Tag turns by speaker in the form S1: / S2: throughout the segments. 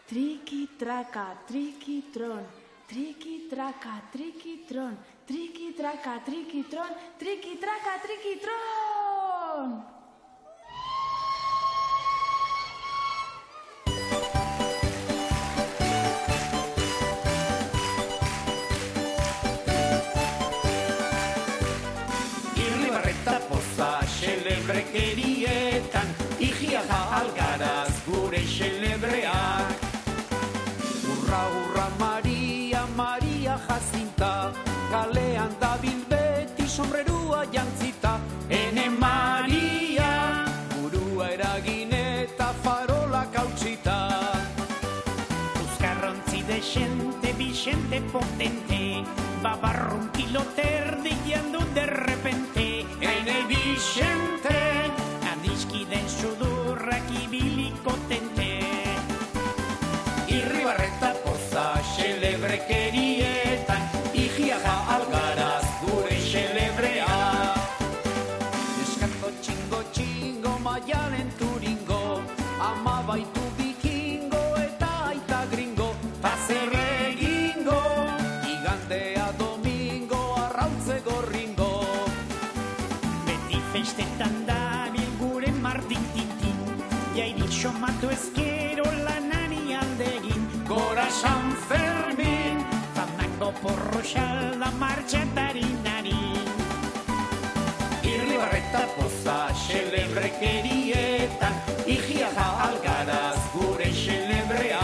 S1: Triki-traka, triki-tron, triki-traka, triki-tron, triki-traka, triki-tron, triki-traka, triki-tron!
S2: Irribarreta poza xelebrekerietan, igiaga algaraz gure xelebreak. Urra, urra, Maria, Maria Jacinta, kalean dabil beti sombrerua jantzita. Ene Maria, burua eragin eta farolak hautsita. Uzkarrontzi desente, Vicente potente, babarrun piloterdi jandu derrepente. Ene Vicente, adiskiden sudurrak ibiliko tente. Irribarreta poza xelebrekerietan, igiaga algaraz gure xelebrea. Neskato txingo txingo maialen turingo, ama baitu bikingo eta aita gringo. Ta zer egingo, igandea domingo arrautze gorringo. Beti festetan dabil gure Martin Tintin, jairik somatu ezkero lanari aldegin. Gora San Fermin, fandango porro xalda martxatarinari. Irribarreta poza xelebrekerietan, igiaga algaraz gure xelebrea.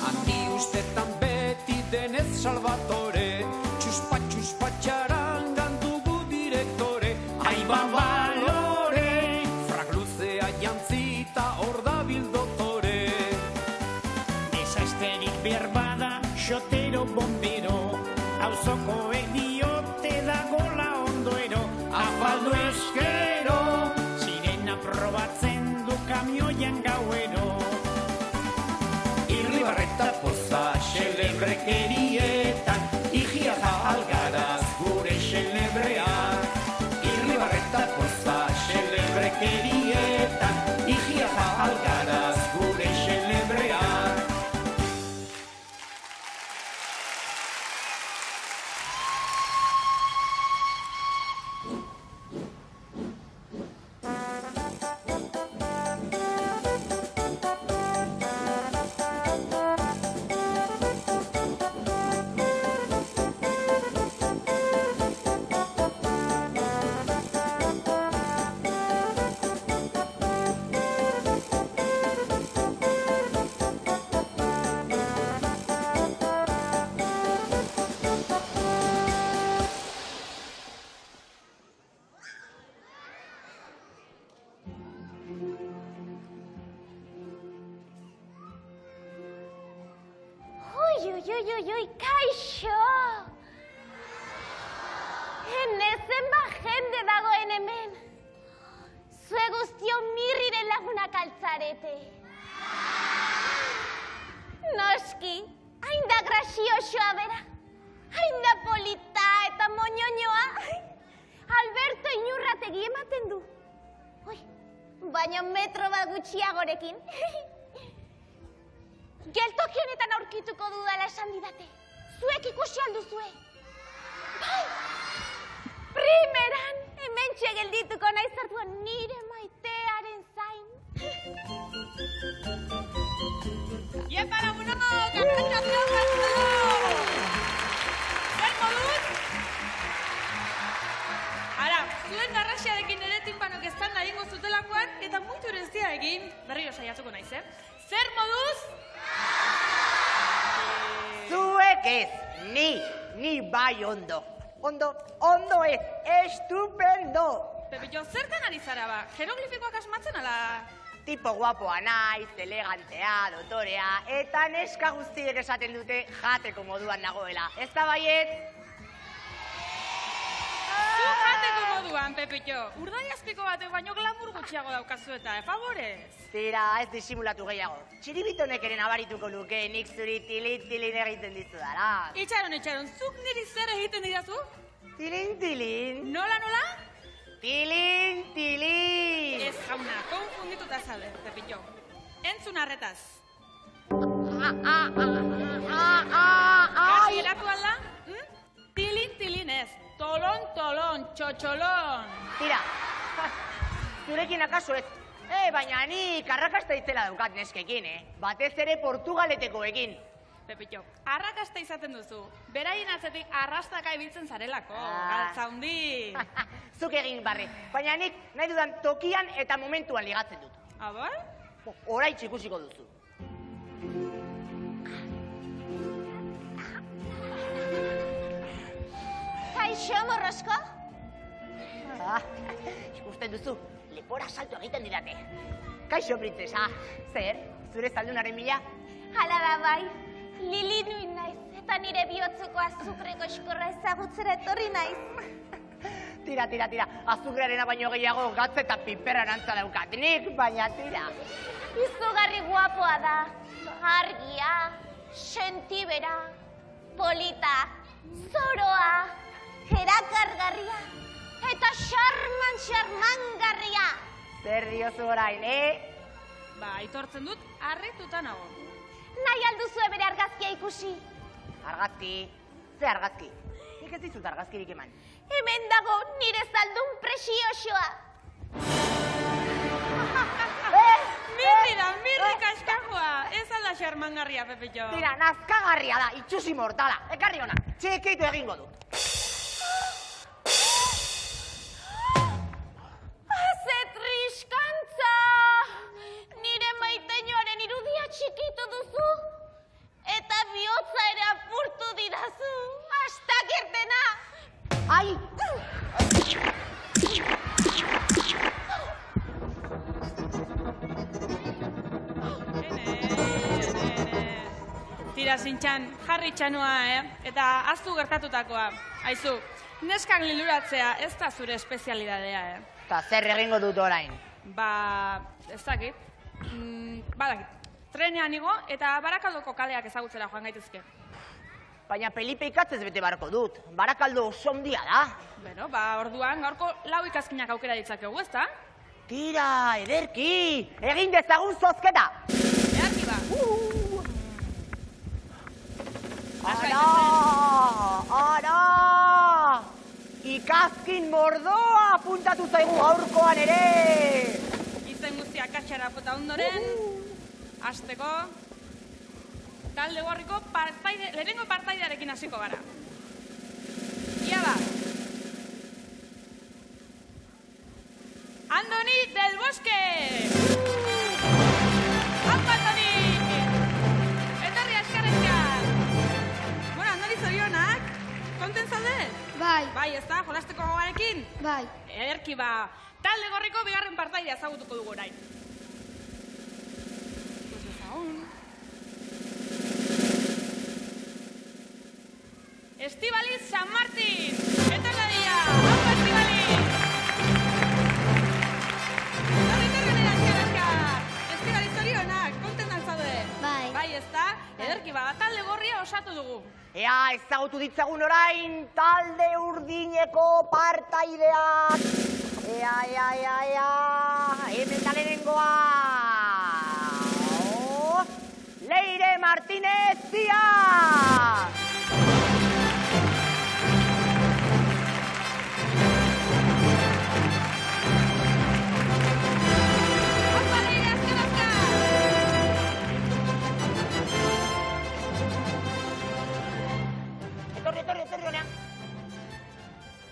S2: Handi ustetan beti denez Salvatore, txuspa txarangan dugu direktore. Aiba balore, fragluzea jantzita hor dabil dotore. Desaisterik behar bada, xotero bombero, auzoko ediote dagola ondoero. Afaldu eskero, sirena probatzen du kamioian gauero. Irribarreta poza xelebrekerietan, igiaga algaraz gure xelebrea. Irribarreta poza xelebrekerietan, igiaga algaraz gure xelebrea.
S3: Ui, kaixo! Zenba jende dagoen hemen. Zue guztio mirriren lagunak altzarete. Noski, hain da graziosoa bera. Hain da polita eta moñoñoa. Alberto Inurrategi ematen du. Ui, baina metro bat gutxiagorekin. Geltoki honetan aurkituko dudala esan didate. Zuek ikusi alduzue. Bai, primeran, hementxe geldituko naiz orduan nire maitearen zain.
S4: Iepa lagunok, aprendatu! Zer moduz? Ara, zuen garrasiarekin ere tinpanok eztanda egingo zutelakoan eta muitu erenzia egin. Berriro saiatuko naiz, Zer moduz?
S5: Zuek ez, ni bai ondo. Ondo ez, estupendo.
S4: Pepillo, zertan ari zara ba? Jeroglifikoak asmatzen ala?
S5: Tipo guapoa naiz, elegantea, dotorea, eta neska guztiek esaten dute jateko moduan nagoela. Ez da baiet?
S4: Zu jateko moduan, Pepillo. Urdaiazpiko batek baino glamour gutxiago daukazu eta, favorez?
S5: Tira, ez disimulatu gehiago. Txiribitonek ere nabarituko luke nik zuri tilin egiten dizudala.
S4: Itxaron, zuk niri zer egiten didazu?
S5: Tilin.
S4: Nola?
S5: Tilin.
S4: Ez jauna, konfundituta zaude, Pepillo. Entzun arretaz. Kasi eratu alda? Tilin ez. Tolon, txotxolon.
S5: Tira, zurekin akaso ez. Baina nik arrakasta itzela daukat neskekin, Batez ere Portugaletekoekin.
S4: Pepito, arrakasta izaten duzu. Beraien atzetik arrastaka ibiltzen zarelako. Galtza hundi.
S5: Zuk egin barri. Baina nik nahi dudan tokian eta momentuan ligatzen dut.
S4: Aba?
S5: Oraitz ikusiko duzu.
S3: Kaixo, morrosko?
S5: Ikusten duzu, lepora salto egiten didate. Kaixo, printzesa. Zer, zure zaldunaren bila?
S3: Hala da bai, Lili nuin naiz, eta nire bihotzuko azukre goxkorra ezagutzera etorri naiz.
S5: Tira, azukrearena baino gehiago gatze eta piperran antza daukat. Nik, baina tira.
S3: Izugarri guapoa da, argia, sentibera, polita, zoroa, erakargarria, eta xarmangarria.
S5: Zer diozu orain,
S4: Ba, aitortzen dut, harrituta nago.
S3: Nahi alduzue bere argazkia ikusi.
S5: Argazki? Ze argazki? Nik ez dizut argazkirik eman.
S3: Hemen dago nire zaldun presiosoa.
S4: Mirri kaskajoa. Ez alda xarmangarria, Pepito.
S5: Tira, nazkagarria da, itxusi mortala. Ekarri hona, txikitu egingo dut.
S3: Ze triskantza! Nire maiteinoaren irudia txikitu duzu. Eta bihotza ere apurtu didazu. Hastak irtena!
S5: Ai!
S4: Tira zintxan, jarri txanua, Eta aztu gertatutakoa. Aizu, neskak liluratzea ez da zure espezialidadea,
S5: Eta zer egingo dut orain?
S4: Ba, ez dakit. Badakit. Trenean igo eta Barakaldoko kaleak ezagutzera joan gaitezke.
S5: Baina Felipe ikatzez bete barko dut. Barakaldo oso handia da.
S4: Beno, ba, orduan gaurko 4 ikazkinak aukera ditzakegu, ezta?
S5: Tira, ederki! Egin dezagun zozketa!
S4: Ederki ba.
S5: Ara! Ikazkin mordoa apuntatu zaigu gaurkoan ere!
S4: Izen guztiak katxara pota ondoren, hasteko, talde gorriko lehenengo partaidearekin hasiko gara. Ia da. Andoni del Bosque! Apa, Andoni! Etorri askarrezkan! Bueno, Andoni zorionak, konten zaude?
S6: Bai.
S4: Bai, ez da, jolasteko gogarekin?
S6: Bai.
S4: Ederki ba, talde gorriko bigarren partaidea ezagutuko dugu orain. Estibaliz San Martin! Etorradia! Haupa, Estibaliz! Torri honera, eskerazka! Estibaliz zorionak, kontentan zaude?
S6: Bai.
S4: Bai, ez da? Ederki ba, talde gorria osatu dugu.
S5: Ea, ezagutu ditzagun orain talde urdineko partaideak. Ea, hemen da lehenengoa. Leire Martínez Díaz.
S4: Haupa, Leire, azkarazka!
S5: Etorri honean.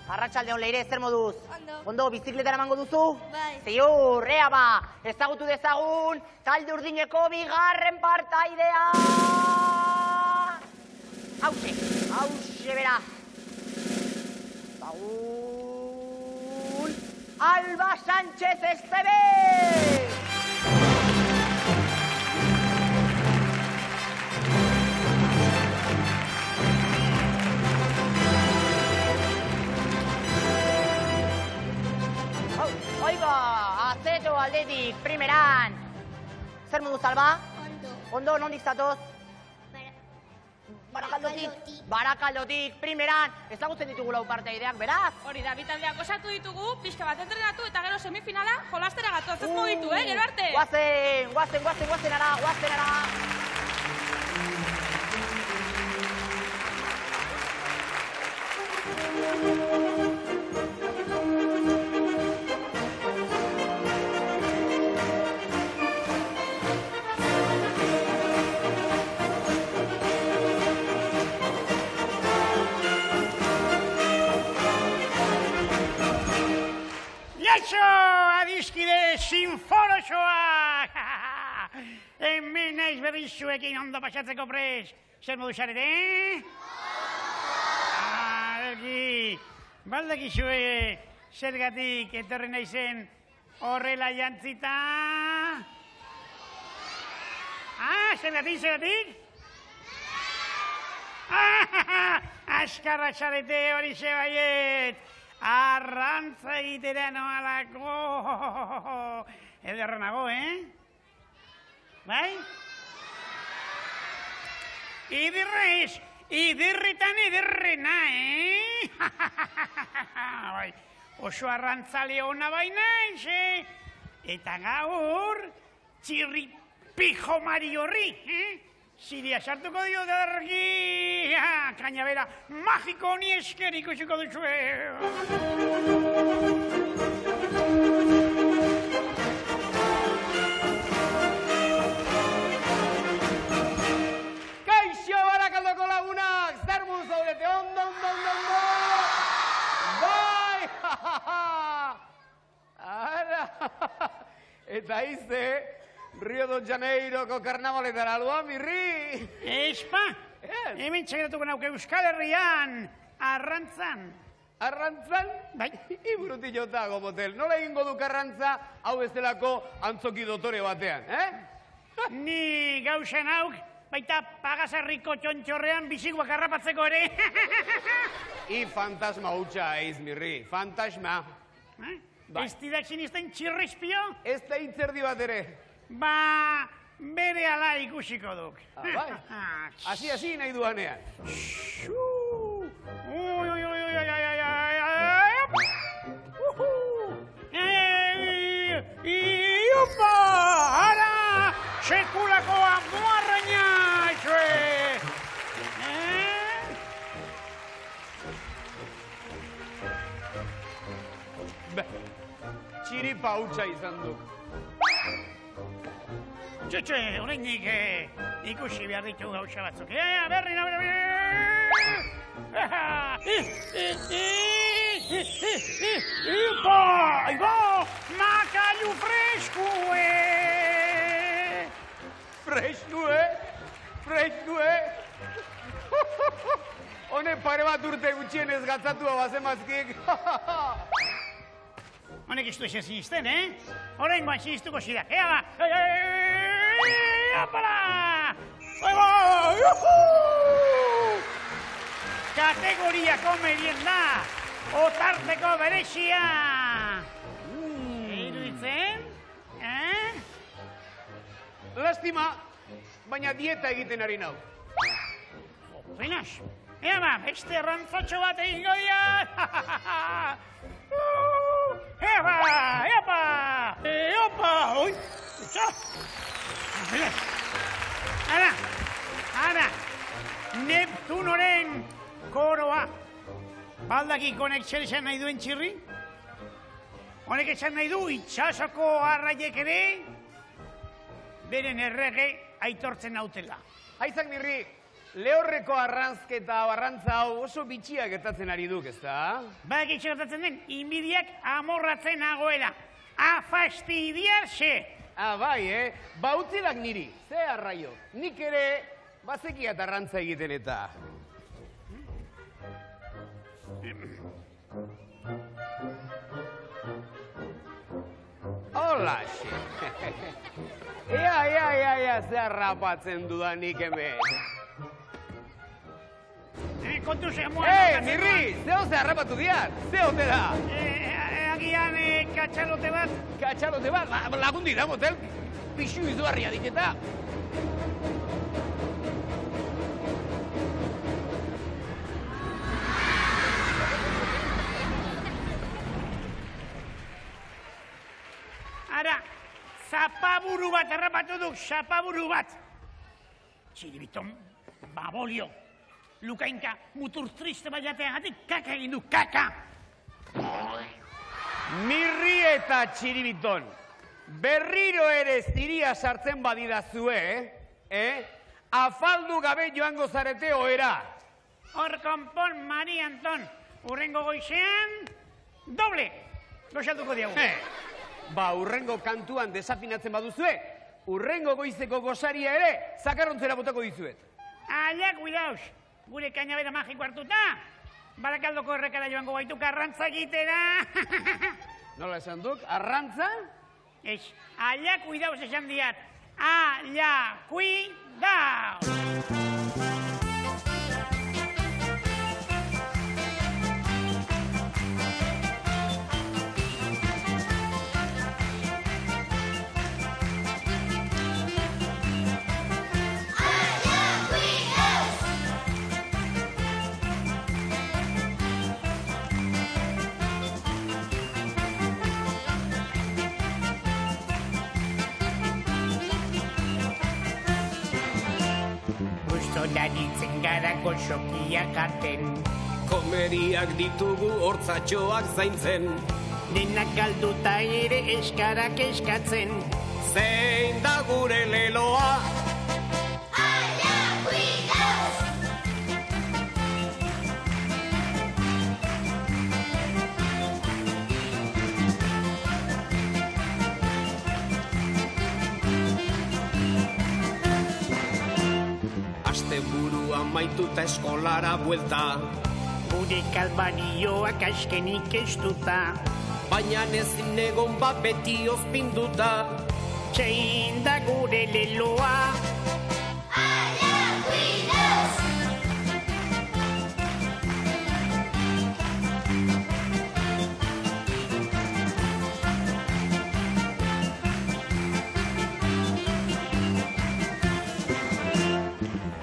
S5: Arratsaldeon Leire, zer moduz?
S6: Ondo.
S5: Ondo, bizikletara emango duzu?
S6: Bai.
S5: Ziur, ea ba, ezagutu dezagun, talde urdineko bigarren partaidea. Hauxe bera. Zagun, Alba Sánchez Estevez. Oiga, azeto aldetik, primeran. Zer moduz, Alba?
S6: Ondo.
S5: Ondo, nondik zatoz? Barakaldotik, primeran. Ezagutzen ditugu lau partaideak, beraz?
S4: Hori da, bitaldeak osatu ditugu, pixka bat entrenatu eta gero semifinala jolastera gatoz. Ez mugitu, gero arte!
S5: Guazen ara.
S6: Jaixo, adiskide sinforosoak! Hemen naiz berriz zuekin ondo pasatzeko prest. Zer modu zarete, Argi, baldakizue zergatik etorri naizen horrela jantzita? Zergatik? Askarra zarete hori zebaiet. Arrantza egitera noalako. Ederra nago, Bai? Idirrez, idirritan idirrena, Bai, oso arrantzale hona baina, Eta gaur, txirri pijo mari horri, Ziria sartuko dio dargi, kainabera magiko honi esker ikusiko duzue.
S7: Kaixo Barakaldoko lagunak, zer modu zaudete, ondo. Bai, ara, eta ize, Rio de Janeiroko karnabaletara alua, mirri!
S6: Espa, hemen txagratuko nauke Euskal Herrian, arrantzan.
S7: Arrantzan?
S6: Bai.
S7: Ibrutilotago, motel. Nola egingo duk arrantza, hau ez delako antzoki dotore batean,
S6: Ni gauzen hauk, baita Pagasarriko txontxorrean biziguak harrapatzeko ere.
S7: I fantasma hutsa eiz, mirri, fantasma.
S6: Ez didak sinisten txirrizpio?
S7: Ez da hitzerdi bat ere.
S6: Ba, bere ala ikusiko duk.
S7: Bai, hasi nahi duanean.
S6: Iupa! Ara! Sekulako amuarraina!
S7: Txiripa hutsa izan duk.
S6: Txetxe, horreinik ikusi behar ditu gauza batzuk. Berri. Iba! Makailu freskue!
S7: Freskue? Honek pare bat urte gutxienez gatzatua bazemazkik.
S6: Honek ez du ezer sinisten, Horrein guan sinistuko zidak. Apala! Kategoriako merienda, otarteko berexia. Iruditzen?
S7: Lastima, baina dieta egiten ari nau.
S6: Zenas, beste errantzatxo bat egingo diat. Epa! Oi! Ara! Neptunoren koroa. Baldaki honek zer esan nahi duen txirri? Honek esan nahi du itxasoko arraiek ere beren errege aitortzen nautela.
S7: Aizak mirri, lehorreko arrantzketa barrantza hau oso bitxiak gertatzen ari duk, ezta?
S6: Badak itxe gertatzen den, inbidiak amorratzen nagoela. A fastidiarse!
S7: Bai, bautzidak niri, ze arraio. Nik ere, bazekiat arrantza egiten eta. Hola, Ea, ze harrapatzen dudanik hemen.
S6: Kontu ze moa...
S7: Mirri, zeo ze harrapatu diat, zeo te da.
S6: Agian katxalote bat.
S7: Katxalote bat, lagundi da, motel. Pixu izugarria diketa.
S6: Ara, zapaburu bat errapatu duk, zapaburu bat. Txiribiton, babolio. Lukainka mutur triste bateagatik kaka egin du, kaka!
S7: Mirri eta txiribiton, berriro ere ziria sartzen badidazue, afaldu gabe joango zarete ohera.
S6: Hor konpon, Mari Anton, urrengo goizean, doble, goxatuko diagu.
S7: Urrengo kantuan desafinatzen baduzue, urrengo goizeko gosaria ere, zakarrontzera botako dizuet.
S6: Ala, cuidaos, gure kainabera magiko hartuta, Barakaldoko errekara joango baitu arrantza egitera.
S7: Nola esan duk, arrantza?
S6: Ez, ala, cuidaos esan diat. Ala, cuidaos! Daritzen gara goxokiak aten,
S2: Komeriak ditugu hortzatxoak zaintzen,
S6: denak galduta ere eskarak eskatzen.
S2: zein da gure leloa. Asteburu amaituta eskolara buelta,
S6: Gure kalbarioak askenik estuta,
S2: baina ezin egon bat beti ozpinduta.
S6: zein da gure leloa.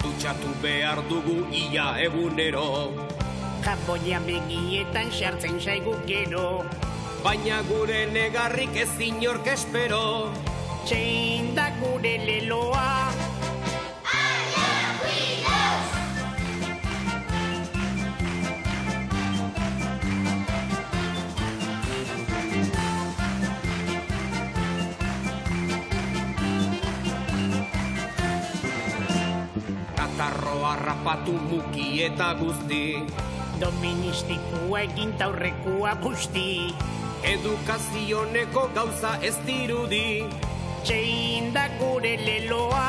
S2: Dutxatu behar dugu ia egunero,
S6: Jaboia begietan sartzen zaigu gero,
S2: baina gure negarrik ez inork espero.
S6: zein da gure leloa.
S2: Katarroa rapatu muki eta guzti,
S6: Doministikua egin taurrekua busti,
S2: edukazioneko gauza ez dirudi.
S6: zein da gure leloa.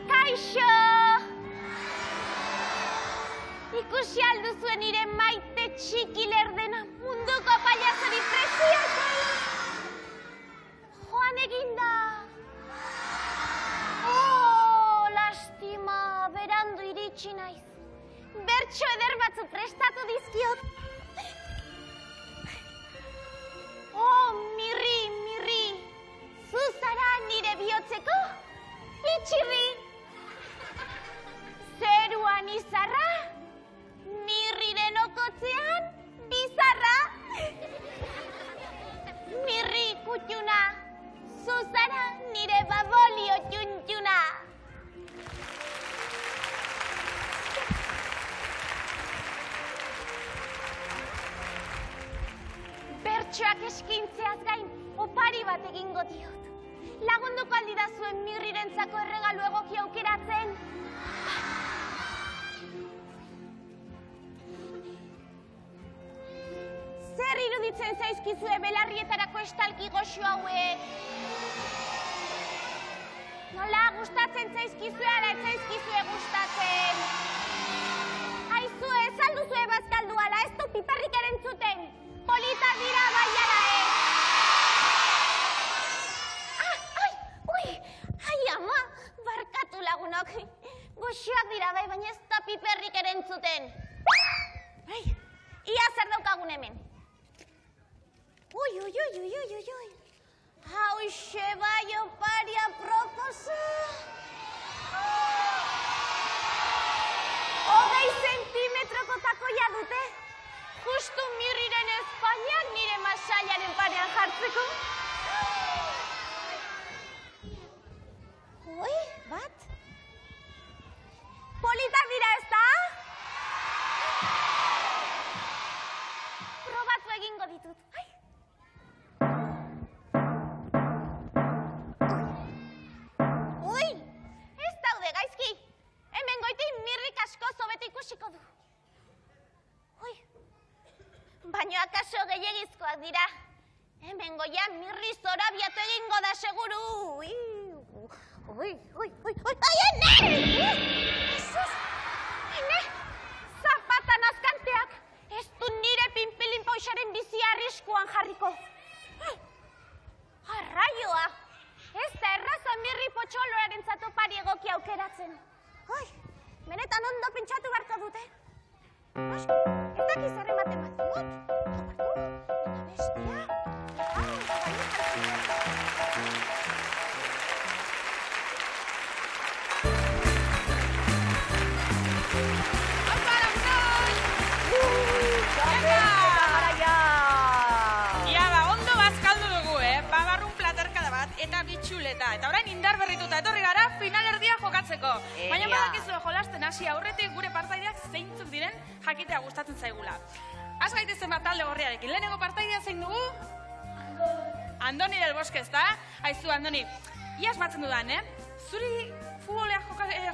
S3: Kaixo! Ikusi alduzuen nire maite txiki lerdena munduko paiazori prezioso. Joan eginda. Oh, lastima, berandu iritsi naiz. Bertso eder batzu prestatu dizkiot. Oh, mirri, mirri, zu zara nire bihotzeko itxirri. Zeruan izarra, mirriren okotzean bizarra. Mirri kutxuna, zu zara nire babolio txuntxuna. Bertsoak eskintzeaz gain, opari bat egingo diot. Lagunduko aldida zuen mirrirentzako erregalu egoki aukeratzen. Zer iruditzen zaizkizue belarrietarako estalki goxo hauek? Nola, gustatzen zaizkizue ala ez zaizkizue gustatzen? duzue bazkaldu ala, ez du piperrik erentzuten. Politak dira baiara, Ai, ama, barkatu lagunok. Goxoak dira bai, baina ez da piperrik erentzuten. Ia zer daukagun hemen. Ui. Hauxe bai oparia proposa. 20 zentimetroko takoia dute. Justu mirriren ezpainak nire masailaren parean jartzeko. Ui, bat? Politak dira ez da? Probatu egingo ditut. Ui, ez daude gaizki. Hemen goiti mirrik asko zobeto ikusiko du. Ui, baina akaso gehiagizkoak dira. Hemen goia mirri zorabiatu egingo da seguru. Ui, ene! Ene, zapata nazkanteak. Ez du nire pinpilin pauxaren bizia arriskuan jarriko. Arraioa, ez da erraza mirri potxoloaren zatopari egoki aukeratzen. Benetan ondo pentsatu beharko dute. Ez dakiz ematen bat dut. Bestia.
S4: Eta bitxuleta. Eta orain indar berrituta etorri gara finalerdia jokatzeko. Baina badakizu jolasten hasi aurretik gure partaideak zeintzuk diren jakitea gustatzen zaigula. Az gaitezen bat talde gorriarekin. Lehenengo partaidea zein dugu? Andoni del Bosque, ez da? Aizu, Andoni, iaz batzen dudan, Zuri futbolea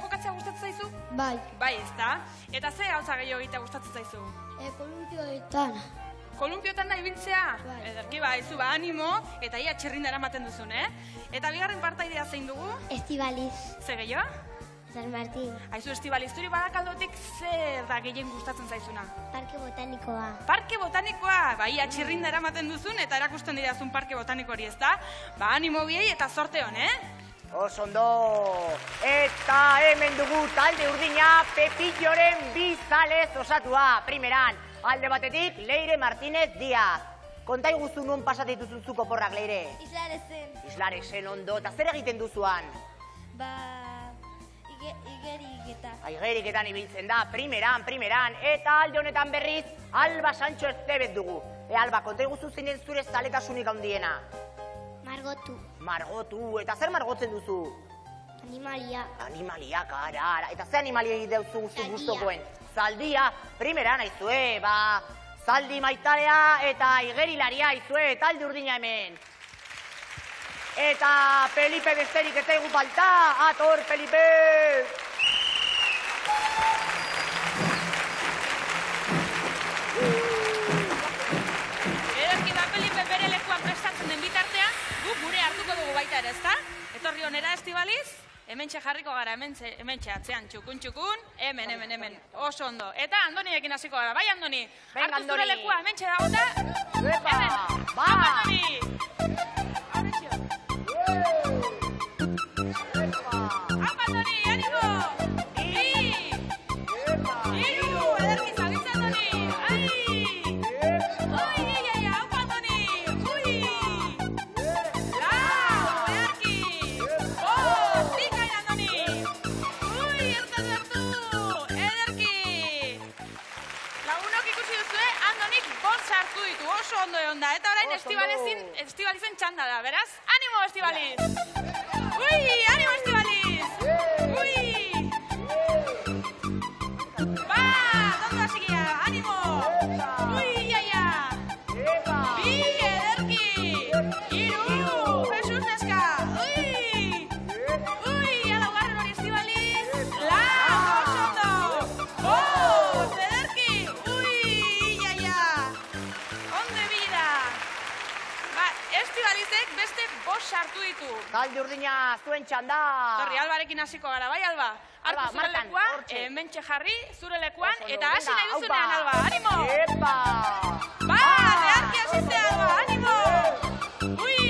S4: jokatzea gustatzen zaizu?
S8: Bai.
S4: Bai, ez da? Eta ze gauza gehiago egitea gustatzen zaizu?
S8: Kolumpioetan.
S4: Kolumpioetan da ibiltzea?
S8: Bai.
S4: Ederki, aizu, animo, eta ia txirrindara ematen duzun, Eta bigarren partaidea zein dugu?
S8: Estibaliz.
S4: Ze gehiago?
S8: San Martín.
S4: Aizu, Estibaliz, zuri Barakaldotik zer da gehien gustatzen zaizuna?
S8: Parke botanikoa.
S4: Parke botanikoa? Bai, ia txirrindara ematen duzun, eta erakusten dirazun parke botaniko hori, ez da? Animo biei eta sorte hon,
S5: Oso ondo. Eta hemen dugu talde urdina Pepilloren bizalez osatua. Primeran, alde batetik Leire Martínez Díaz. Konta iguzu nun pasatituzun zuko porrak, Leire?
S8: Islarezen.
S5: Islarezen ondo. Eta zer egiten duzuan?
S8: Igeriketan.
S5: Igeriketan ibiltzen da, primeran. Eta alde honetan berriz, Alba Sancho Estebez dugu. Alba, konta iguzu zeinen zure zaletasunik handiena? Margotu. Eta zer margotzen duzu?
S8: Animalia.
S5: Animalia, ara. Eta zer animalia egite duzu guztokoen? Zaldia. Primeran aizue, zaldi maitarea eta igerilaria aizue, talde urdina hemen. Eta Felipe besterik ez zaigu falta. Ator, Felipe!
S4: Ederki da Felipe bere lekuan prestatzen den bitartean, gure hartuko dugu baita ere, ezta? Etorri honera, Estibaliz, hementxe jarriko gara, hementxe atzean, txukun, hemen, oso ondo. Eta Andonirekin hasiko gara, bai Andoni? Hartu zure lekua, hementxe dagota, hemen, Andoni! Apa, Andoni, animo! Iru, ederki zabitza, Andoni! Apa, Andoni! Sartu ditu, oso ondo egon da. Eta orain Estibalizen txanda da, beraz? Animo, Estibaliz! Animo, Estibaliz! Dondo hasikia, animo! Bi, ederki! Iru, Jesus neska! Laugarren hori, Estibaliz! Oso ondo! Ederki! Estibalizek beste 5 sartu ditu.
S5: Talde urdina zuen txanda.
S4: Torri, Albarekin hasiko gara, bai, Alba?
S5: Alba,
S4: Hartu zure
S5: markan,
S4: lekua,
S5: hortxe.
S4: hementxe jarri, zure lekuan,
S5: Oso ondo,
S4: eta hasi
S5: venga,
S4: nahi duzunean,
S5: aupa.
S4: Alba, animo!
S5: Epa!
S4: Ba, zeharki hasizte, Alba, animo! Ui!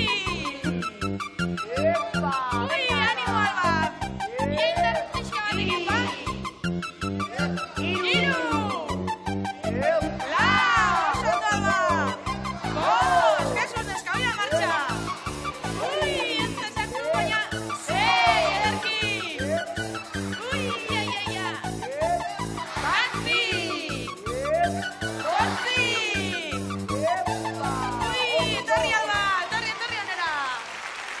S5: Epa!
S4: Ui, animo, Alba! Ia indar pixka batekin, bai? Hiru! Lau! Oso ondo, Alba! Bost! Jesus, neska, oia, martxa! Ui, ez da sartu, baina... Sei, ederki! Ui, ia! Zazpi! Zortzi! Ui, etorri, Alba! Etorri onera!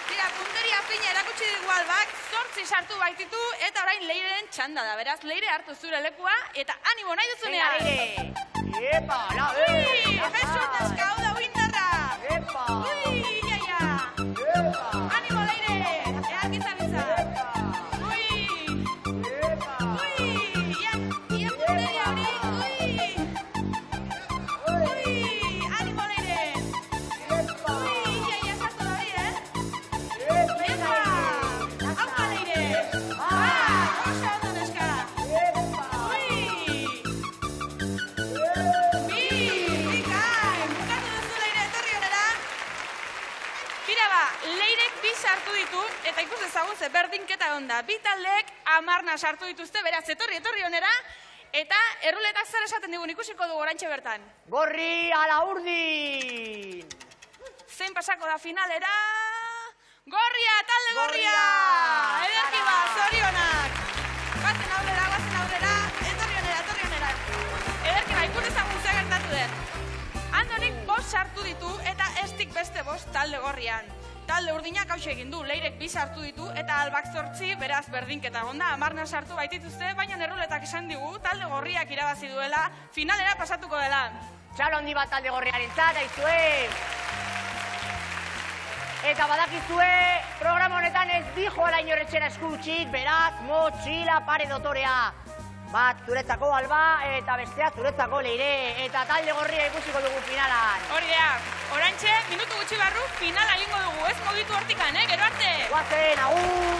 S4: Tira, punteria fina erakutsi digu Albak, 8 sartu baititu, eta orain Leireren txanda da, beraz, Leire hartu zure lekua, eta animo nahi duzunean!
S5: Leire! Epa, la!
S4: Ui, Jesus, neska, hau da uindarra!
S5: Epa!
S4: Ui, ia!
S5: Epa!
S4: Animo, Leire! Earki zabiltza! Ui!
S5: Epa!
S4: Ui! Ia punteria hori! Ui! Animo, Leire!
S5: Epa!
S4: Ui, ia, sartu da hori,
S5: Epa!
S4: Epa! Aupa, Leire! Oso ondo, neska!
S5: Epa!
S4: Ui! Bikain! Bukatu duzu, Leire, etorri honera! Tira ba, Leirek 2 sartu ditu, eta ikus ezagun ze berdinketa onda. 2 taldeek 10 sartu dituzte, beraz, etorri honera, eta erruletak zer esaten digun ikusiko dugu oraintxe bertan.
S5: Gorri ala urdin!
S4: Zein pasako da finalera? Gorria, talde gorria!
S5: Gorria!
S4: Ederki ba, zorionak! Guazen aurrera, etorri honera. Ederki ba, ikus ezagun ze gertatu den. Andonik 5 sartu ditu, eta estik beste 5 talde gorrian. Talde urdinak hauxe egin du, Leirek 2 sartu ditu, eta Albak 8, beraz berdinketa gonda, 10 sartu baitituzte, baina erruletak esan digu, talde gorriak irabazi duela, finalera pasatuko dela.
S5: Txalo handi bat talde gorriaren aizue! Eta badakizue, programa honetan ez dijoala inorretxera eskutxik, beraz, motxila pare dotorea. Bat zuretzako Alba, eta bestea zuretzako Leire, eta talde gorria ikusiko dugu finalan.
S4: Hori da, oraintxe, minutu gutxi barru, finala egingo dugu, ez mogitu hortikan, gero arte!
S5: Guazen, agur!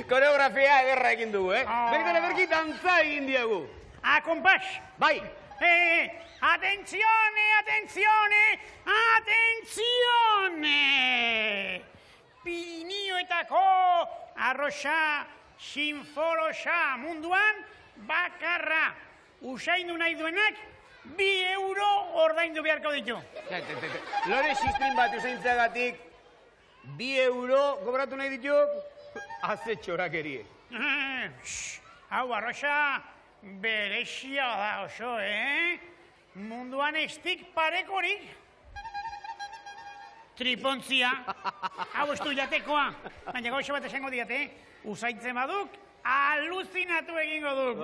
S7: Koreografia ederra egin dugu, Bertan eberki dantza egin diagu.
S6: Kompas!
S7: Bai,
S6: Atenzione! Pinioetako arroxa sinforoxa munduan bakarra. Usaindu nahi duenak 2 euro ordaindu beharko ditu.
S7: Lore sistrin bat usaintzagatik 2 euro kobratu nahi dituk, haze txorakerie.
S6: Hau arroxa berexia da oso, Munduan estik parekorik. Tripontzia. Hau estu jatekoa. Baina gauza bat esango diate, usaitzen baduk, aluzinatu egingo duk.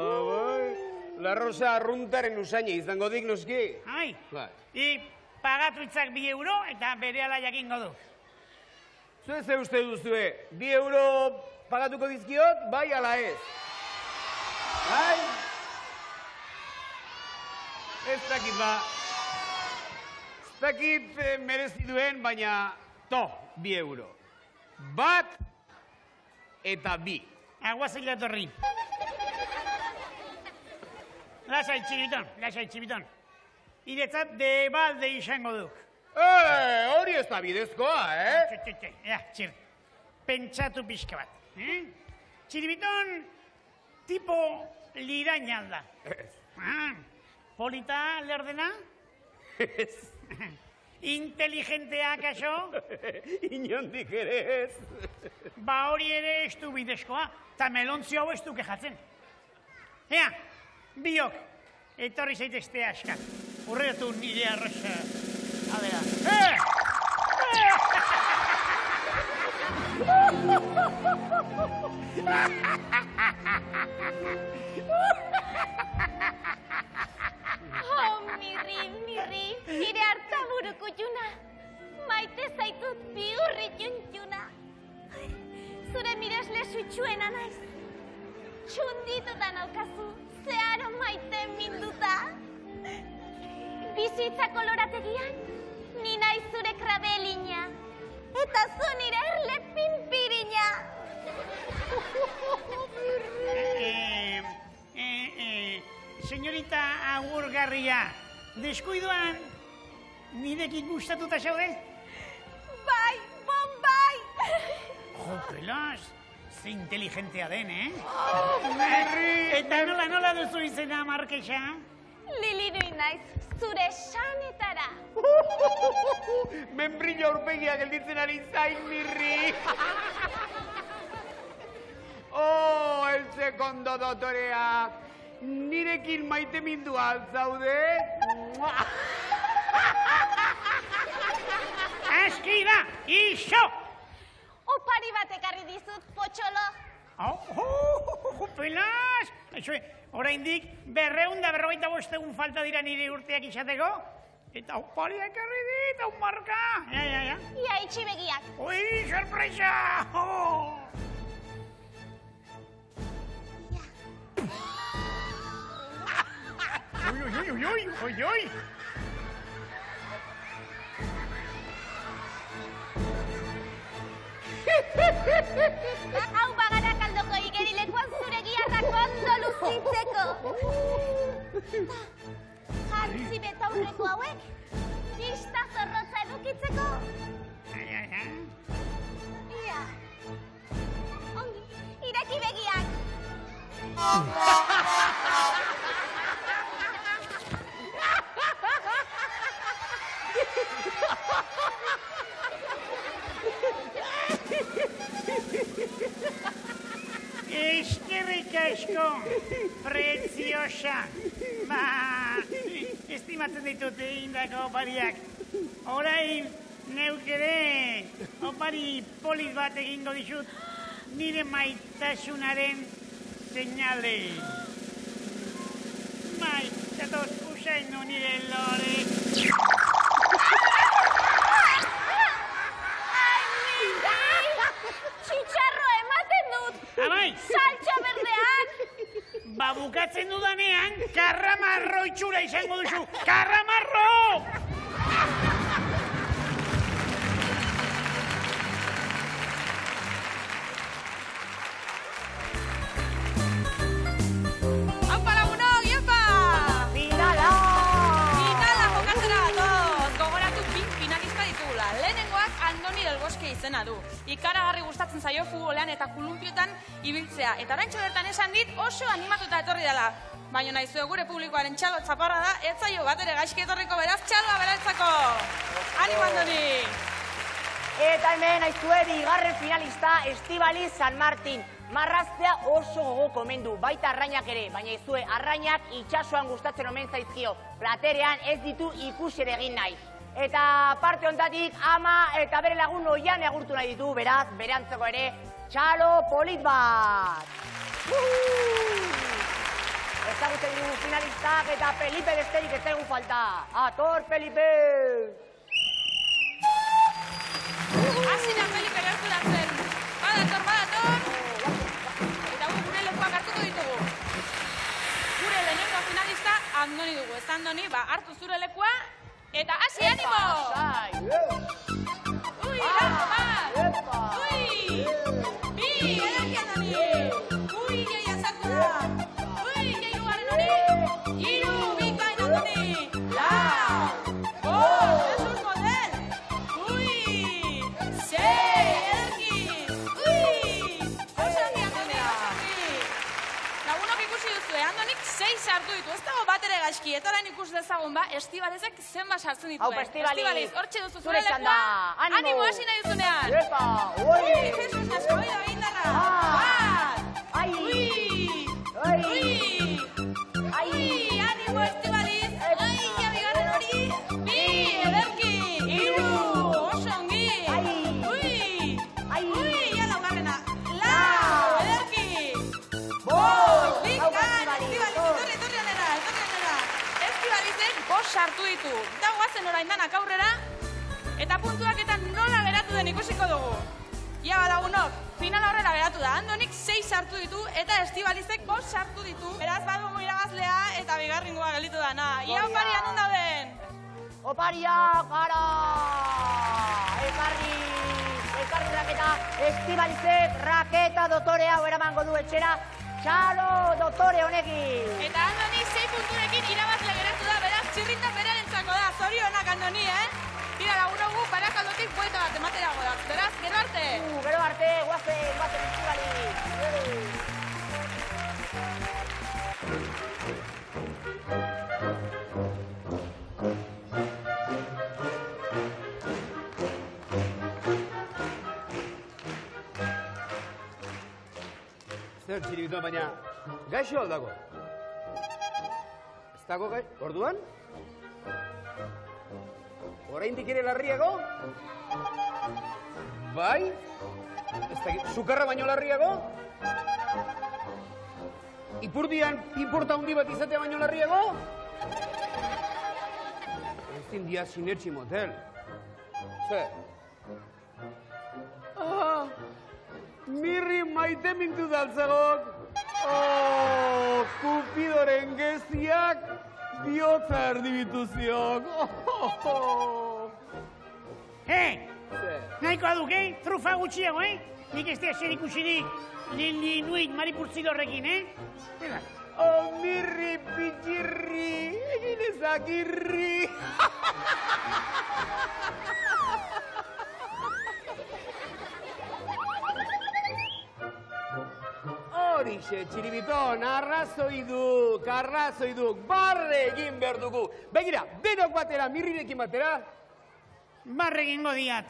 S7: La Rosa arruntaren usaina izango dik noski.
S6: Ai,
S7: Bai.
S6: pagatu itzak 2 euro eta bere ala jakingo du.
S7: Zue ze uste duzue, 2 euro pagatuko dizkiot, bai ala ez? Bai? Ez dakit ba. Ez dakit merezi duen, baina 2 euro. Bat eta 2.
S6: Aguazik latorri. Lasai txibiton. Iretzat debalde izango duk.
S7: Hori ez da bidezkoa,
S6: Txir, pentsatu pixka bat. Txiribiton tipo liraina alda. Polita lerdena?
S7: Ez.
S6: Inteligentea kaso?
S7: Inondik ere ez.
S6: Ba hori ere ez du bidezkoa, eta melontzio hau ez du kejatzen. Biok, etorri zaitezte askat. Urreatu nire arroxa. A ver.
S3: Oh, Mirri, nire hartaburuko juna. Maite zaitut bihurri juntjuna. Zure miresle sutsuena naiz. Txundituta naukazu, zeharo maite minduta. Bizitza kolorategian, ni naiz zure krabelina. Eta zu nire erle pinpirina.
S6: Señorita agurgarria, deskuiduan nirekin gustatuta zaude?
S3: Bai, bai!
S6: Jo, pelas, ze inteligentea den,
S7: Mirri!
S6: Eta nola duzu izena, Markesa?
S3: Lilirui naiz, zure sanetara.
S7: Membrillo aurpegia gelditzen ari zain, Mirri! Oh, el segundo dotoreak! Nirekin maite mindu altzaude?
S6: Aski da, iso!
S3: Opari bat ekarri dizut, potxolo.
S6: Pelas! Oraindik 255 egun falta dira nire urteak izateko. Eta opari ekarri dit, hau marka. Ja.
S3: Ia itxi begiak.
S6: Ui, sorpresa! Ui.
S3: Hau bagara kaldoko igerilekuan zure giarrak ondo luzitzeko. Jantzi betaurreko hauek, pista zorrotza edukitzeko. Ia. Ongi, ireki begiak.
S6: Eskerrik asko, preziosa. Estimatzen ditut indako opariak. Orain, neuk ere, opari polit bat egingo dizut, nire maitasunaren seinale. Maitatos usaino nire lore.
S3: Txitxarro ematen dut.
S6: Abai!
S3: Saltxa berdean.
S6: Bukatzen dudanean, karramarro itxura izango duzu. Karramarro!
S4: Aupa lagunok, iepa!
S5: Finala!
S4: Finala jokatzera gatoz! Gogoratu 2 finalista ditugula. Lehenengoak Andoni del Bosque izena du. Ikaragarri gustatzen zaio futbolean eta kolumpiotan ibiltzea. Eta oraintxo bertan esan dit oso animatuta etorri dela. Baina nahi zuen gure publikoaren txalo txaparra da, ez zaio bat ere gaizki etorriko, beraz txaloa berantzako! Animo, Andoni!
S5: Eta hemen aizue bigarren finalista Estibaliz San Martin. Marraztea oso gogoko omen du, baita arrainak ere, baina aizue arrainak itxasoan gustatzen omen zaizkio. Platerean ez ditu ikusi ere egin nahi. Eta parte hontatik ama eta bere lagun oian agurtu nahi ditu, beraz, berantzeko ere, txalo polit bat! Ezagutzen dugu finalistak eta Felipe besterik ez zaigu falta. Ator, Felipe!
S4: Hasina Felipe gerturatzen. Badator. Eta gure lekuak hartuko ditugu. Gure lehenengo finalista Andoni dugu. Ez Andoni, hartu zure lekua. Eta hasi, animo! Ui, bat! Ui! Bi, edaki Andoni! Ui, gehi azartu da! Ui, gehi lugaren hori! Iru, bikain Andoni! Lau! Jesus model! Ui! Sei, edaki! Ui! Oso hangi Andoni! Lagunok ikusi duzu, Andonik 6 sartu ditu. Ez dago bat ere gaizki. Eta orain ikus dezagun Estibalizek zenba sartzen dituen.
S5: Haupa, Estibaliz,
S4: hortxe duzu zure lekua.
S5: Animo!
S4: Animo, hasi nahi duzunean!
S5: Epa! Ui!
S4: Jesus, naskaboi da behindarra! Bat!
S5: Ai!
S4: Ui!
S5: Ui!
S4: Ui! Animo, Estibaliz! Ai, ja bigarren hori! Bi, ederki! sartu ditu. Da guazen orain danak aurrera, eta puntuak eta nola geratu den ikusiko dugu. Ia balagunok, final aurrera geratu da. Andonik 6 sartu ditu eta Estibalizek 5 sartu ditu. Beraz badugu irabazlea eta bigarrengoa gelditu dana. Ia oparian non dauden?
S5: Opariak, ara! Ekarri raketa, Estibalizek raketa dotore hau eramango du etxera. Txalo dotore honekin!
S4: Eta Andoni 6 punturekin irabazle geratu da, beraz txirrinda berarentzako da. Zorionak Andoni, Tira lagunogu, parakaldotik buelta bat ematera godak. Beraz, gero arte!
S5: Gero arte, guazen Estibaliz!
S7: Zer txiribitoa, baina gaixo aldako? Ez dago gaixo? Orduan? Oraindik ere larriago? Bai? Ez dakit, sukarra baino larriago? Ipurdian pinporta handi bat izatea baino larriago? Ez dindia sinertxi motel. Zer? Mirri maite mintu daltzagok. Kupidoren geziak bihotza erdibituziok.
S6: Nahikoa duk, trufa gutxiago, Nik ez da zer ikusirik Lili Nuit Maripurtzidorrekin,
S7: Mirri pitxirri, egin ezakirri. Horixe, txiribiton, arrazoi duk, barre egin behar dugu. Begira, denok batera, mirrirekin batera.
S6: Barre egingo diat.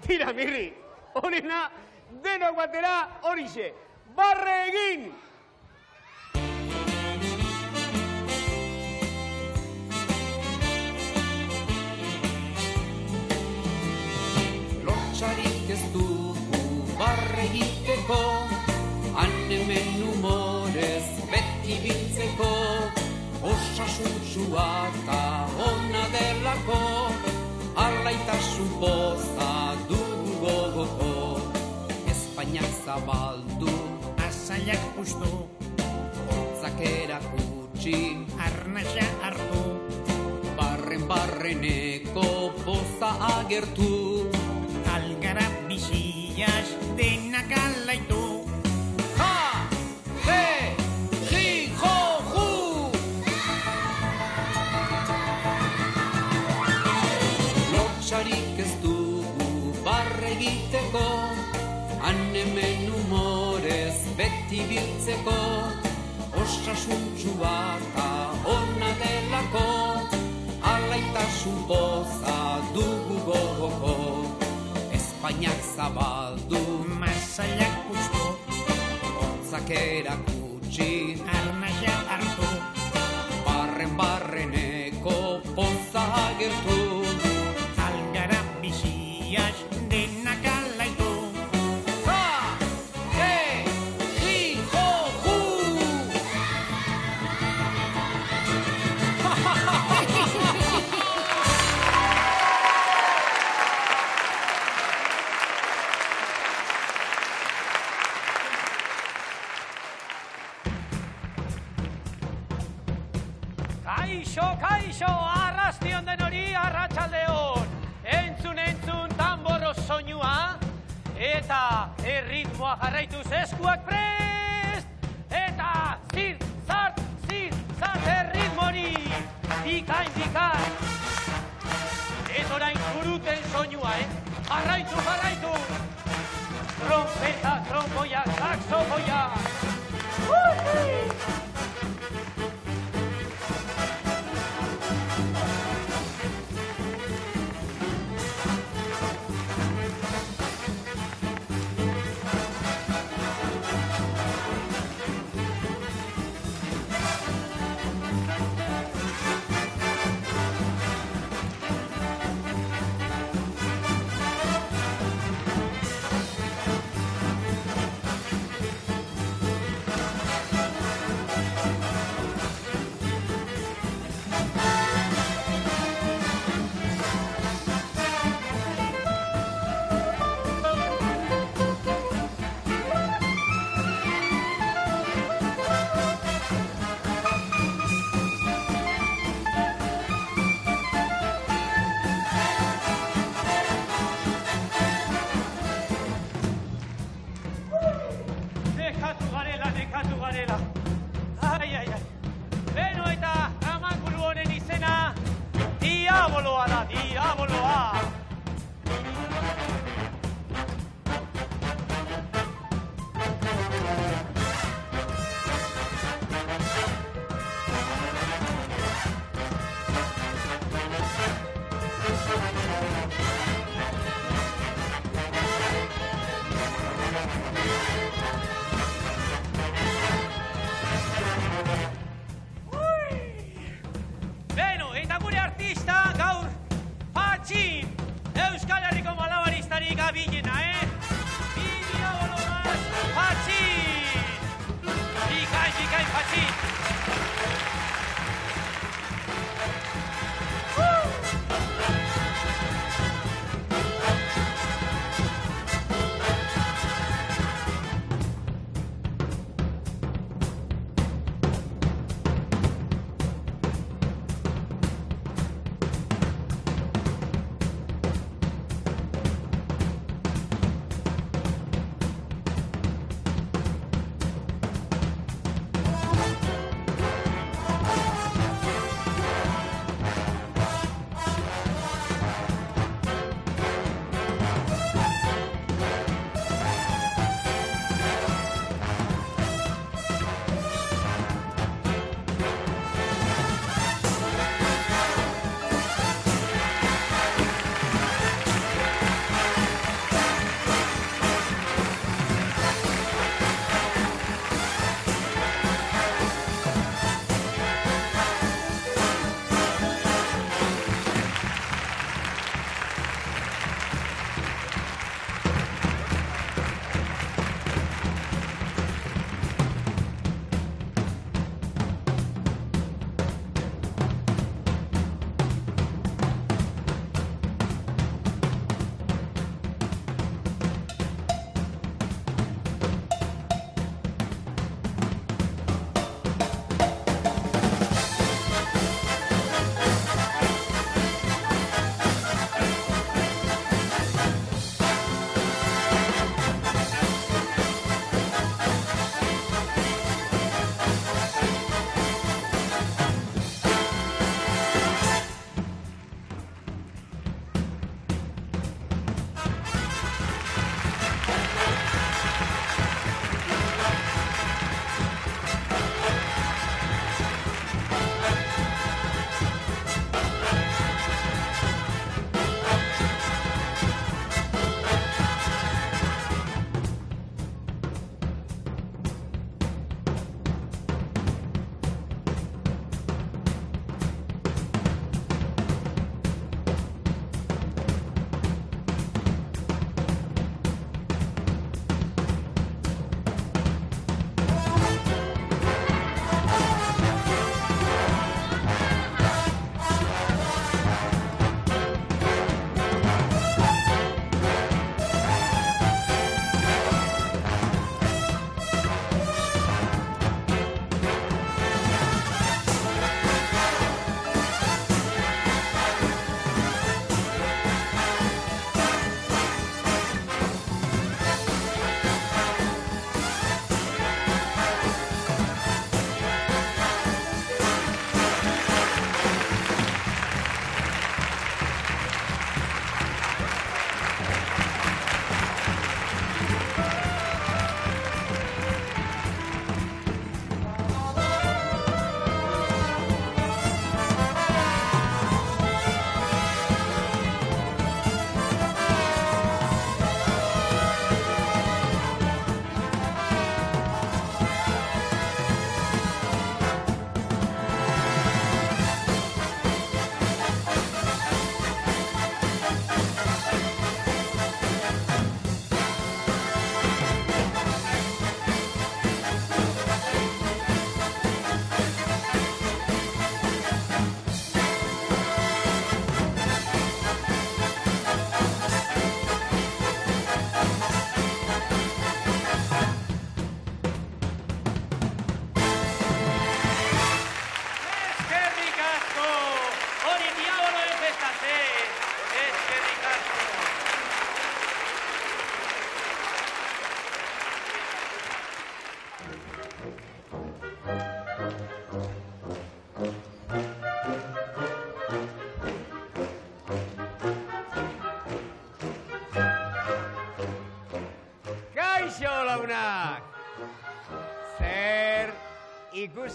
S7: Tira, mirri, honena, denok batera, horixe, barre egin!
S9: Lotxarik ez dugu barre egiteko, hemen humorez beti biltzeko, osasuntxua eta ona delako, alaitasun poza dugu gogoko, Espainiak zabaldu,
S6: Azalak pustu,
S9: hortzak erakutsi,
S6: arnasa hartu,
S9: barreneko poza agertu,
S6: algara biziaz denak alaitu.
S9: Lotxarik ez dugu barre egiteko, hemen humorez beti biltzeko, osasuntxua eta ona delako, alaitasun poza dugu gogoko, Espainiak zabaldu,
S6: Mazalak pustu,
S9: hortzak erakutsi,
S6: arnasa hartu,
S9: barreneko poza agertu,
S6: algara biziaz denak alaitu.
S10: Kaixo, arrastion den hori arratsaldeon. Entzun, tamboro soinua, eta erritmoa jarraituz eskuak prest, eta zir, zart, erritmori, bikain. Ez orain kuruten soinua, jarraitu. Trompeta, tromboia, saxofoia. diaboloa da, diaboloa. Beno, eta gure artista gaur Patxin, Euskal Herriko malabaristarik gabilena, Diaboloa, Patxin! Bikain, Patxin!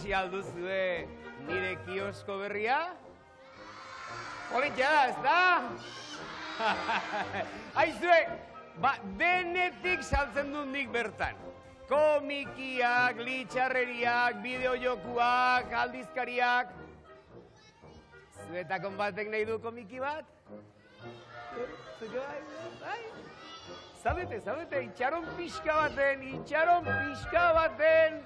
S7: ikusi alduzue nire kiosko berria? Politia da, ez da? Aizue, denetik saltzen dut nik bertan. Komikiak, litxarreriak, bideojokuak, aldizkariak. Zuetakon batek nahi du komiki bat? Zabete, itxaron pixka baten.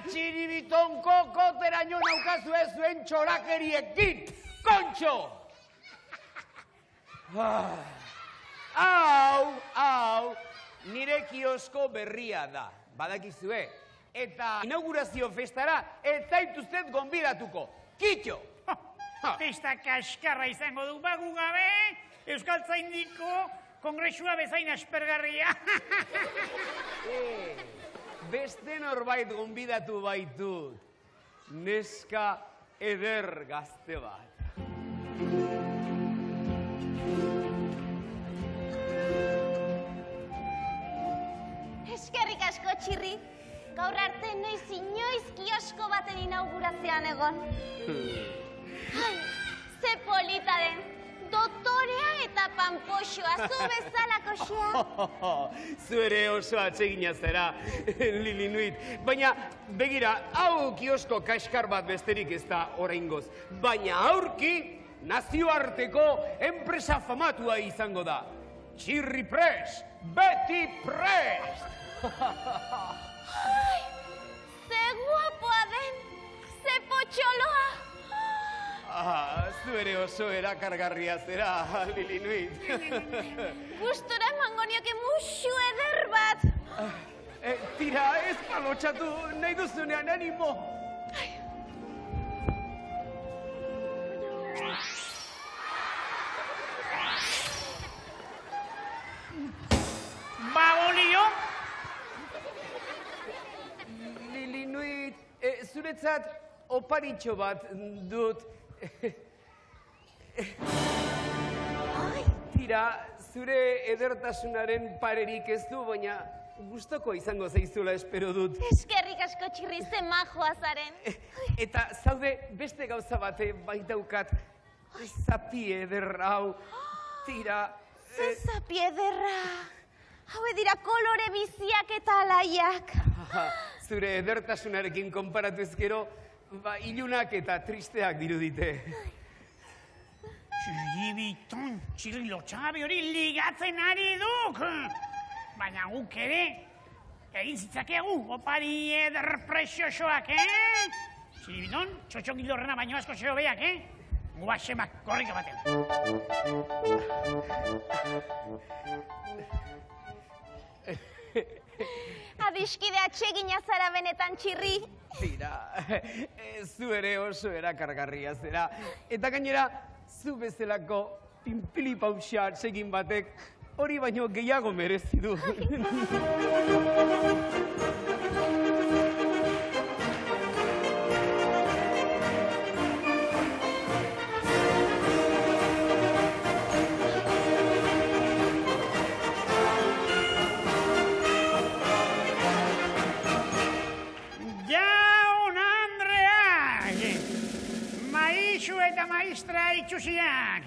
S7: Txiribiton kokoteraino naukazue zuen txorakeriekin, kontxo! Hau, nire kiosko berria da, badakizue. Eta inaugurazio festara ez zaituztet gonbidatuko, kitxo!
S6: Festa kaskarra izango du bagu gabe, Euskaltzaindiko kongresua bezain aspergarria.
S7: Beste norbait gonbidatu baitut, neska eder gazte bat.
S3: Eskerrik asko, Txirri. Gaur arte inoiz kiosko baten inaugurazioan egon. Ze polita den. Doktorea eta pampoxoa, zu bezalako xea.
S7: Zu ere oso atsegina zera, Lilinuit. Baina, begira, hau kiosko kaskar bat besterik ez da oraingoz. Baina aurki, nazioarteko enpresa famatua izango da. Txirri prest, beti prest!
S3: Ai, ze guapoa den, ze potxoloa.
S7: Zu ere oso erakargarria zera, Lilinuit.
S3: Gustura emango nioke musu eder bat.
S7: Tira, ez palotxatu, nahi duzunean animo.
S6: Babolio?
S7: Lilinuit, zuretzat oparitxo bat dut. Tira, zure edertasunaren parerik ez du, baina gustoko izango zaizula espero dut.
S3: Eskerrik asko, Txirri, ze majoa zaren.
S7: Eta zaude beste gauza bate baitaukat, zapi eder hau, tira...
S3: Ze zapi ederra. Hau dira kolore biziak eta alaiak.
S7: Zure edertasunarekin konparatu ezkero, ilunak eta tristeak dirudite.
S6: Txiribiton, Txirri lotxagabe hori ligatzen ari duk. Baina guk ere, egin zitzakegu, opari eder presiosoak, Txiribiton, txotxongildorrena baino asko zeo beak, Guaxemak, korrika baten.
S3: Adiskide atsegina zara benetan, Txirri.
S7: Tira, zu ere oso erakargarria zera. Eta gainera, zu bezalako pinpili pausia atsegin batek hori baino gehiago merezi du.
S6: Eta maistra itxusiak.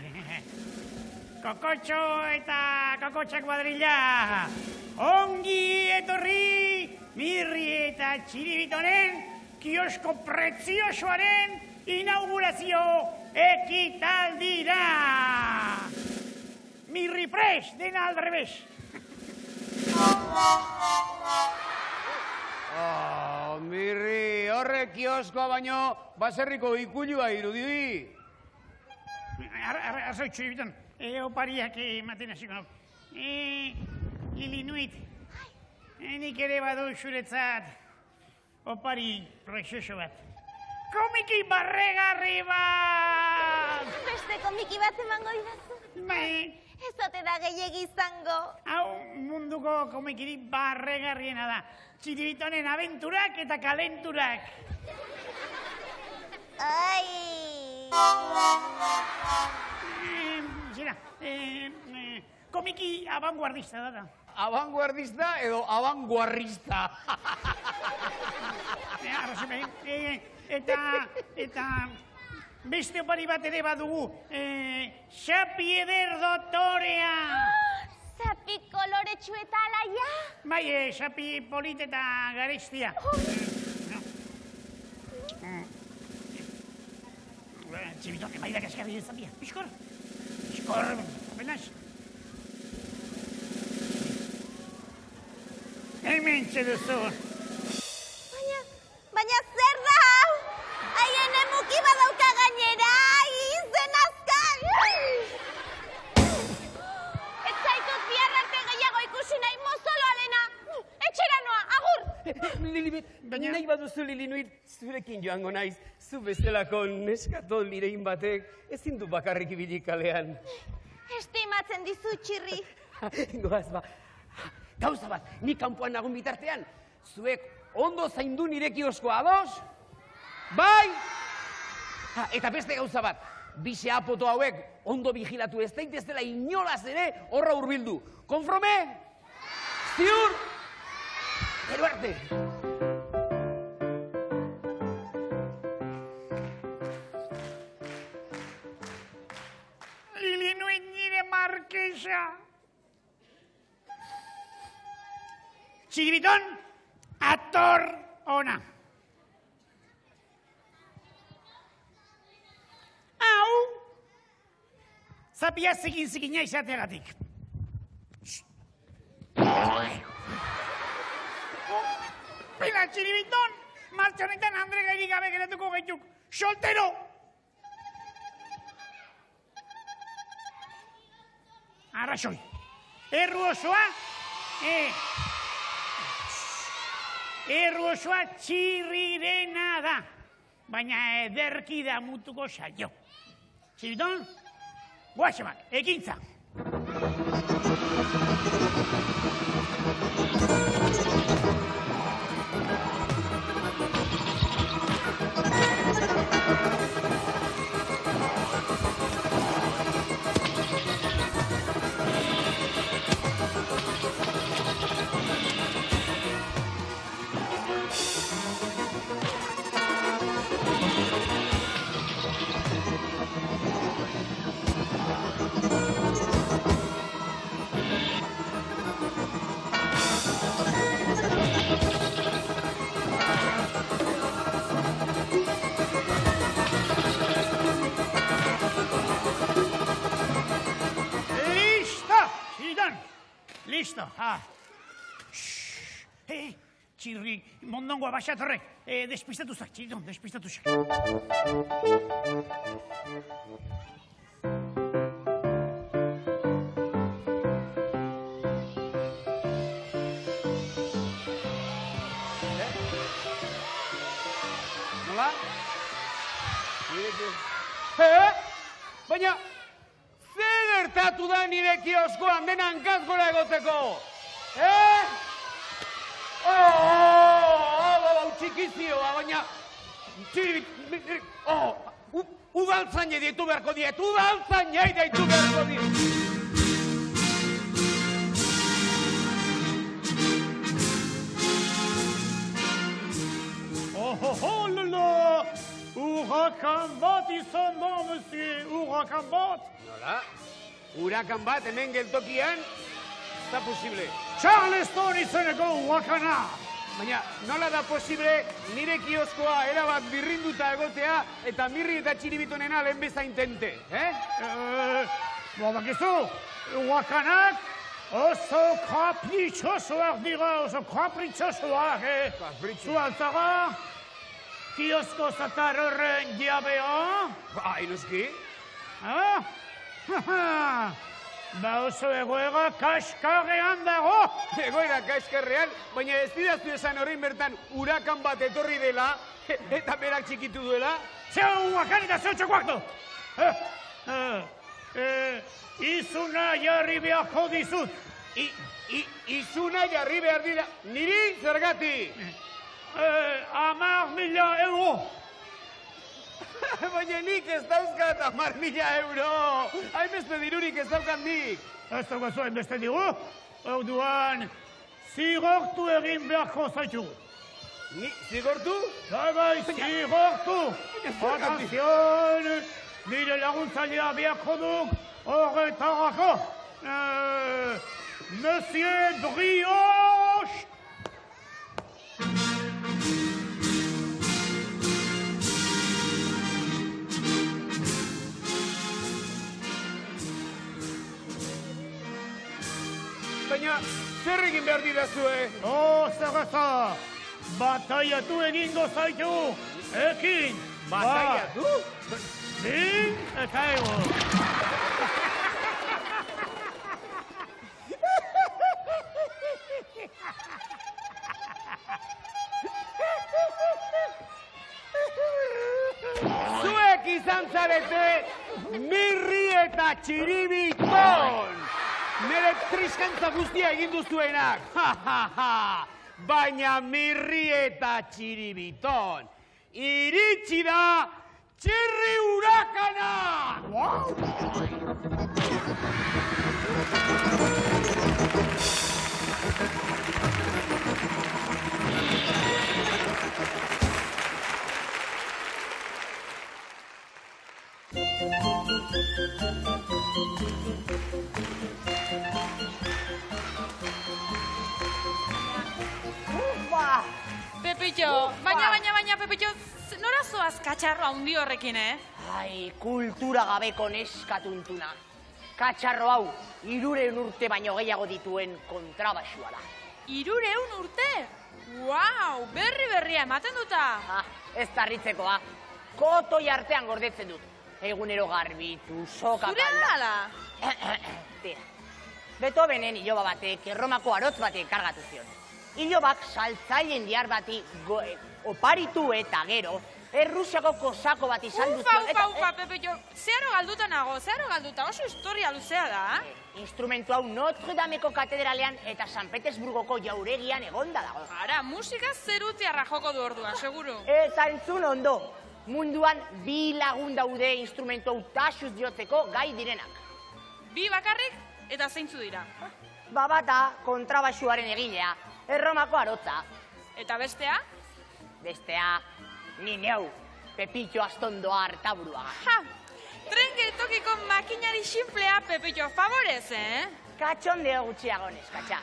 S6: Kokotxo eta kokotxa kuadrilla. Ongi etorri, Mirri eta Txiribitonen kiosko preziosoaren inaugurazio ekitaldira. Mirri prest, dena aldarrebes.
S7: Mirri, horrek kioskoa baino baserriko ikulua irudi.
S6: Arroi, Txiribiton, opariak ematen hasiko nauk. Lilinuit, nik ere badu zuretzat opari prexoso bat. Komiki barregarri bat!
S3: Beste komiki bat emango didazu?
S6: Bai.
S3: Ez ote da gehiegi izango.
S6: Hau munduko komikirik barregarriena da. Txiribitonen abenturak eta kalenturak.
S3: Ai!
S6: Zera, komiki abanguardista da.
S7: Abanguardista edo abanguarrista?
S6: Eta beste opari bat ere badugu, Xapi Eder Dotorea.
S3: Zapi koloretsu eta alaia?
S6: Bai, Xapi polit eta garestia. Txibiton, emaidak eskarri ez zapia. Piskor, apenas. Hemen txeduzu.
S3: Baina zer da hau? Haien emuki badauka gainera, izen azkar! Ez zaitut bihar arte gehiago ikusi nahi mozoloarena! Etxera noa, agur!
S7: Lilibet, nahi baduzu Lilinuit, zurekin joango naiz, zu bezalako neskato lirein batek ezin du bakarrik ibili kalean.
S3: Estimatzen dizu, Txirri.
S7: Goaz, ba, gauza bat, nik kanpoan nagun bitartean, zuek ondo zaindu nire kioskoa, ados? Bai? Eta beste gauza bat, bise apoto hauek ondo vigilatu ez daitezela inolaz ere horra hurbildu. Konfrome? Ziur? Gero arte.
S6: Lilinuit nire markesa. Txiribiton, ator ona. Hau, zapia zikin-zikina izateagatik. Pila, Txiribiton, martxonetan Andre gairik gabe geratuko gaituk. Soltero! Arraxoi. Erru osoa, Txirrirena da, baina ederki da mutuko saio. Txiribiton, guaxemak, ekintza. Listo. Txirri, mondongoa baxatorrek. Despistatu zak, Txiriton, despistatu zak.
S7: Nola? Baina, zer gertatu da nire kioskoan denan gazgora egoteko? Hau txikizioa, baina... Udaltzainei deitu beharko diet, udaltzainei deitu beharko diet!
S6: Lala! Hurakan bat izan da, monsieur, hurakan bat!
S7: Nola? Hurakan bat hemen geltokian? Da posible.
S6: Charleston izeneko hurakana!
S7: Baina, nola da posible nire kioskoa erabat birrinduta egotea eta Mirri eta Txiribitonena lehen bezain tente,
S6: Bakizu, hurakanak oso kapritxosoak dira, oso kapritxosoak, Zualtzaga, kiosko zatar horren jabea?
S7: Bai, noski.
S6: Ba oso egoera kaskarrean dago.
S7: Egoera kaskarrean, baina ez didaztu esan horrein bertan hurakan bat etorri dela, eta berak txikitu duela.
S6: Zeu huakan eta zeu txokuakto. Izuna jarri beharko dizut.
S7: Izuna jarri behar dira, niri zergati?
S6: 10.000 euro.
S7: Baina nik ez dauzkat 10.000 euro. Hainbeste dirurik ez daukat nik.
S6: Ez daukazu hainbeste diru? Orduan, zigortu egin beharko zaitu.
S7: Ni, zigortu?
S6: Bai, zigortu. Atenzion, nire laguntzailea beharko duk horretarako. Monsieur Brioche!
S7: Baina, zer egin behar didazue?
S6: Zer eza, bataiatu egingo zaitu, ekin.
S7: Bataiatu?
S6: Bin, eta ego.
S7: Zuek izan zarete Mirri eta Txiribiton! Nere triskantza guztia egin duzuenak! Baina Mirri eta Txiribiton! Iritsi da Txirri Hurakana!
S4: Pepillo, baina, Pepillo, nora zoaz katxarro handi horrekin,
S5: Ai, kultura gabeko neskatuntuna. Katxarro hau, 300 urte baino gehiago dituen kontrabaxua da.
S4: 300 urte? Wow, berria ematen duta.
S5: Ez tarritzekoa, kotoi artean gordetzen dut. Egunero garbitu, soka kalda.
S4: Zure ala?
S5: Tira, Beethovenen iloba batek, Erromako arotz batek kargatu zion. Ilobak saltzaien diar bati oparitu eta gero, Errusiako kosako bat izan duzion.
S4: Ufa, Pepillo, zeharo galduta, oso historia luzea da.
S5: Instrumentu hau Notre Dameko katedralean eta San Petersburgoko jauregian egonda dago.
S4: Ara, musika zerutiarra joko du orduan, seguru.
S5: Eta entzun ondo, munduan 2 lagun daude instrumentu hau taxuz jotzeko gai direnak.
S4: 2 bakarrik eta zeintzu dira?
S5: Bata, kontrabaxuaren egilea, Erromako arotza.
S4: Eta bestea?
S5: Bestea, ni neu, Pepillo Astondoa Artaburuaga.
S4: Ja, tren geltokiko makinari xinplea, Pepillo, favorez,
S5: Katxondeo gutxiago neskatxa.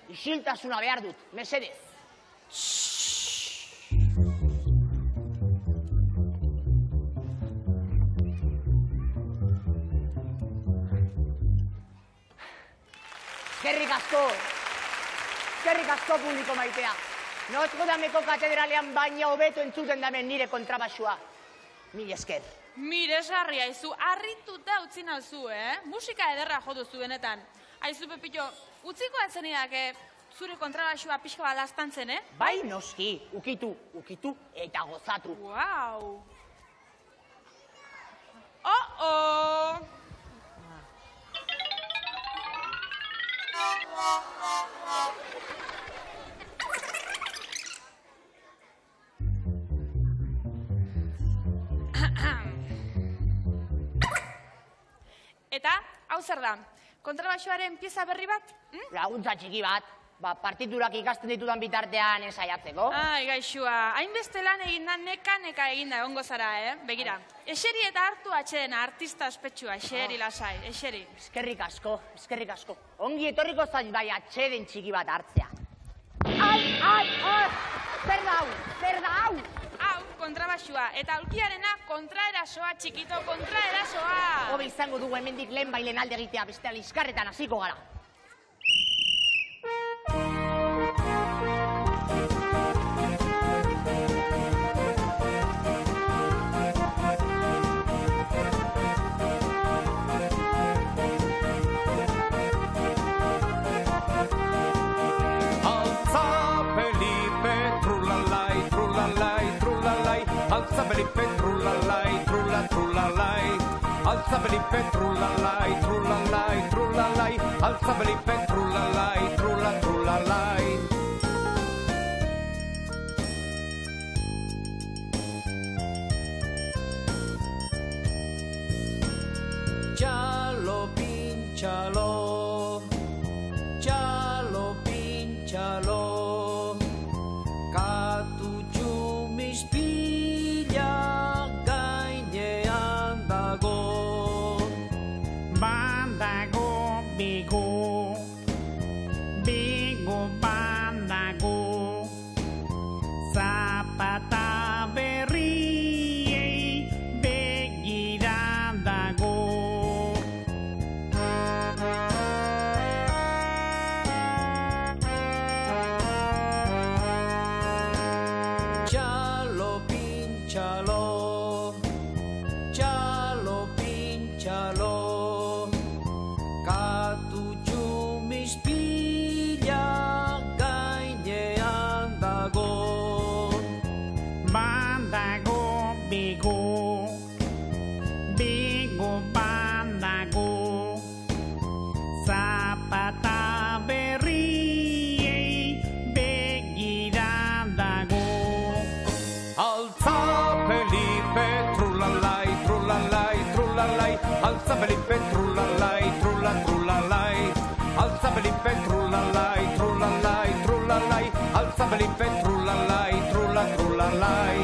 S5: Isiltasuna behar dut, mesedez. Eskerrik asko publiko maitea. Notre Dameko katedralean baina hobeto entzuten damen nire kontrabaxua. Mil esker.
S4: Miresgarria aizu, harrituta utzi nauzu, Musika ederra jo duzu benetan. Aizu, Pepillo, utziko atzenidake zure kontrabaxua pixka bat lastantzen,
S5: Bai, noski, ukitu eta gozatu.
S4: Wow! Oh! Eta, hau zer da, kontrabaxoaren pieza berri bat?
S5: Laguntza txiki bat, partiturak ikasten ditudan bitartean ensaiatzeko.
S4: Ai, gaixua, hainbeste lan eginda, neka eginda egongo zara, Begira, eseri eta hartu atxedena, artista ospetsua, eseri lasai, eseri.
S5: Eskerrik asko. Ongi etorriko zait bai atxeden txiki bat hartzea. Ai, zer da hau?
S4: Hau, kontrabaxua, eta aulkiarena kontraerasoa, txikito, kontraerasoa.
S5: Hobe izango dugu hemendik lehen bailen alde egitea, beste liskarretan hasiko gara.
S9: Alza Felipe, trulalai, trulla, trulalai. Alza Felipe, trulalai, trulalai, trulalai. Alza Felipe, trulalai, trulla, trulalai. Chalo, pinchalo. Chalo, pinchalo. Katuju mispila gainean dago.
S6: Bandago, bigo, bigo, bandago. Zapata berriei begira dago.
S9: Chalo, pinchalo. Chalo, pinchalo. Katuju mispila gainean dago.
S6: Bandago, bigo, bigo, bandago. Zapata berriei begira dago.
S9: Alza Felipe, trulalai, trulalai, trulalai. Alza Felipe, trulalai, trulla, trulalai. Alza Felipe, trulalai, trulalai, trulalai. Alza Felipe, trulalai, trulla, trulalai.